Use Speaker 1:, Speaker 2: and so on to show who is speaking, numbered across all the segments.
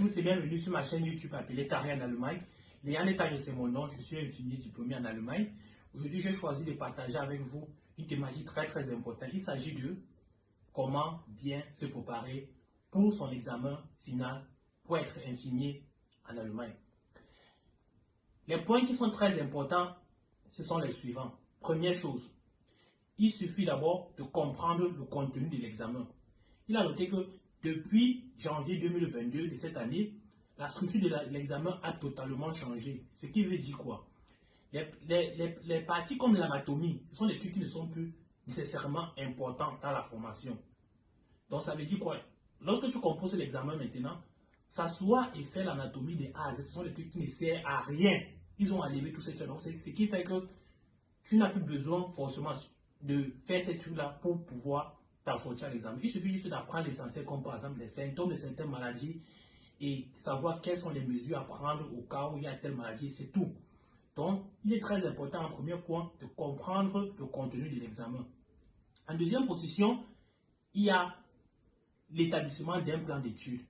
Speaker 1: Tous et bienvenue sur ma chaîne YouTube appelée Carrière en Allemagne. Léa Netagne, c'est mon nom, je suis infirmier diplômé en Allemagne. Aujourd'hui, j'ai choisi de partager avec vous une thématique très importante. Il s'agit de comment bien se préparer pour son examen final pour être infirmier en Allemagne. Les points qui sont très importants, ce sont les suivants. Première chose, il suffit d'abord de comprendre le contenu de l'examen. Il a noté que depuis janvier 2022 de cette année, la structure de l'examen a totalement changé. Ce qui veut dire quoi? Les parties comme l'anatomie, ce sont des trucs qui ne sont plus nécessairement importants dans la formation. Donc ça veut dire quoi? Lorsque tu composes l'examen maintenant, s'asseoir et faire l'anatomie des A à Z, ce sont des trucs qui ne servent à rien. Ils ont enlevé tout ces trucs. Donc, ce qui fait que tu n'as plus besoin forcément de faire ces trucs-là pour pouvoir t'en sortir à l'examen. Il suffit juste d'apprendre l'essentiel, comme par exemple les symptômes de certaines maladies et savoir quelles sont les mesures à prendre au cas où il y a telle maladie, c'est tout. Donc, il est très important en premier point de comprendre le contenu de l'examen. En deuxième position, il y a l'établissement d'un plan d'études.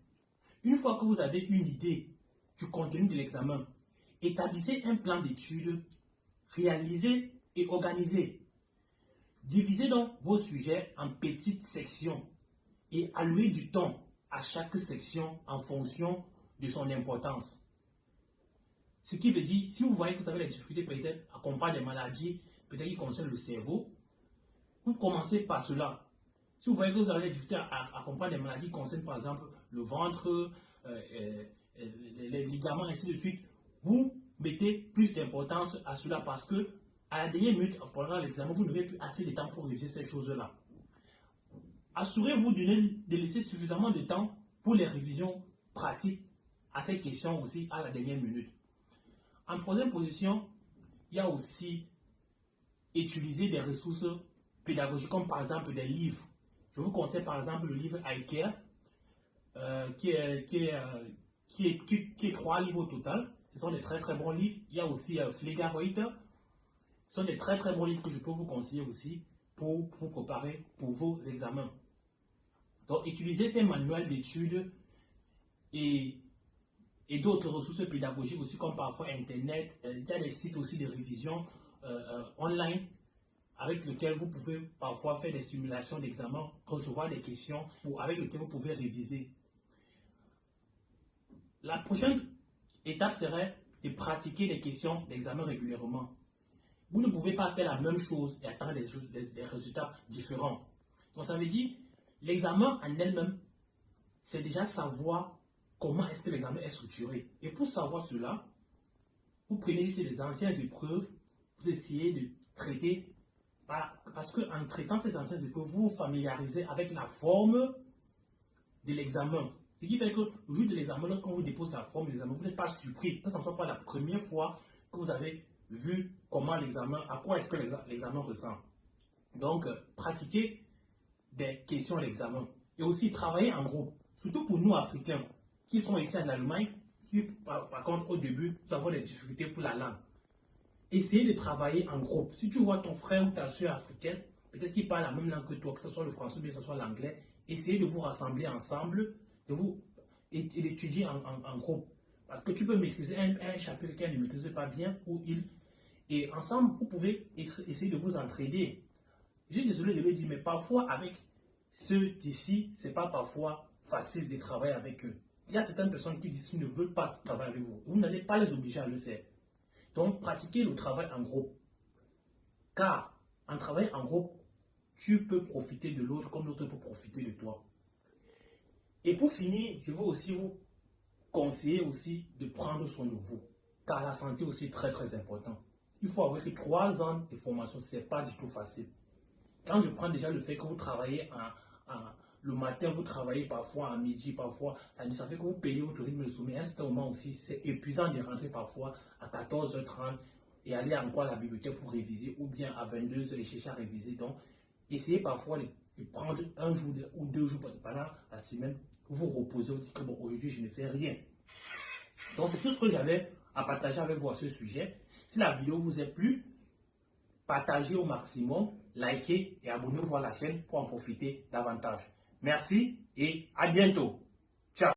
Speaker 1: Une fois que vous avez une idée du contenu de l'examen, établissez un plan d'études, réalisé et organisé. Divisez donc vos sujets en petites sections et allouez du temps à chaque section en fonction de son importance. Ce qui veut dire, si vous voyez que vous avez des difficultés peut-être à comprendre des maladies, peut-être qui concernent le cerveau, vous commencez par cela. Si vous voyez que vous avez des difficultés à comprendre des maladies qui concernent par exemple le ventre, les ligaments, ainsi de suite, vous mettez plus d'importance à cela parce que à la dernière minute, pendant l'examen, vous n'aurez plus assez de temps pour réviser ces choses-là. Assurez-vous de laisser suffisamment de temps pour les révisions pratiques à ces questions aussi à la dernière minute. En troisième position, il y a aussi utiliser des ressources pédagogiques comme par exemple des livres. Je vous conseille par exemple le livre IKEA qui est 3 livres au total. Ce sont des très bons livres. Il y a aussi Pflegereuter. Ce sont des très bons livres que je peux vous conseiller aussi pour vous préparer pour vos examens. Donc, utilisez ces manuels d'études et d'autres ressources pédagogiques aussi, comme parfois Internet. Il y a des sites aussi de révision online avec lesquels vous pouvez parfois faire des stimulations d'examen, recevoir des questions avec lesquelles vous pouvez réviser. La prochaine étape serait de pratiquer les questions d'examen régulièrement. Vous ne pouvez pas faire la même chose et attendre des résultats différents. Donc ça veut dire, l'examen en elle-même, c'est déjà savoir comment est-ce que l'examen est structuré. Et pour savoir cela, vous prenez juste les anciennes épreuves, vous essayez de traiter, parce qu'en traitant ces anciennes épreuves, vous vous familiarisez avec la forme de l'examen. Ce qui fait que le jour de l'examen, lorsqu'on vous dépose la forme de l'examen, vous n'êtes pas surpris, que ce ne soit pas la première fois que vous avez vu comment l'examen, à quoi est-ce que l'examen ressemble. Donc, pratiquer des questions à l'examen. Et aussi travailler en groupe. Surtout pour nous, Africains, qui sont ici en Allemagne, qui, par contre, au début, nous avons des difficultés pour la langue. Essayez de travailler en groupe. Si tu vois ton frère ou ta soeur africaine, peut-être qu'il parle la même langue que toi, que ce soit le français ou bien que ce soit l'anglais, essayez de vous rassembler ensemble et d'étudier en groupe. Parce que tu peux maîtriser un chapitre qu'elle ne maîtrise pas bien, et ensemble, vous pouvez essayer de vous entraider. Je suis désolé de le dire, mais parfois, avec ceux d'ici, ce n'est pas parfois facile de travailler avec eux. Il y a certaines personnes qui disent qu'ils ne veulent pas travailler avec vous. Vous n'allez pas les obliger à le faire. Donc, pratiquez le travail en groupe. Car, en travaillant en groupe, tu peux profiter de l'autre comme l'autre peut profiter de toi. Et pour finir, je veux aussi vous conseiller aussi de prendre soin de vous. Car la santé aussi est très important. Il faut avoir que 3 ans de formation, ce n'est pas du tout facile. Quand je prends déjà le fait que vous travaillez le matin, vous travaillez parfois à midi, parfois la nuit, ça fait que vous payez votre rythme de sommeil. À un certain moment aussi, c'est épuisant de rentrer parfois à 14h30 et aller encore à la bibliothèque pour réviser ou bien à 22h et chercher à réviser. Donc, essayez parfois de prendre un jour ou 2 jours pendant la semaine, vous reposez, vous dites que bon, aujourd'hui je ne fais rien. Donc, c'est tout ce que j'avais à partager avec vous à ce sujet. Si la vidéo vous a plu, partagez au maximum, likez et abonnez-vous à la chaîne pour en profiter davantage. Merci et à bientôt.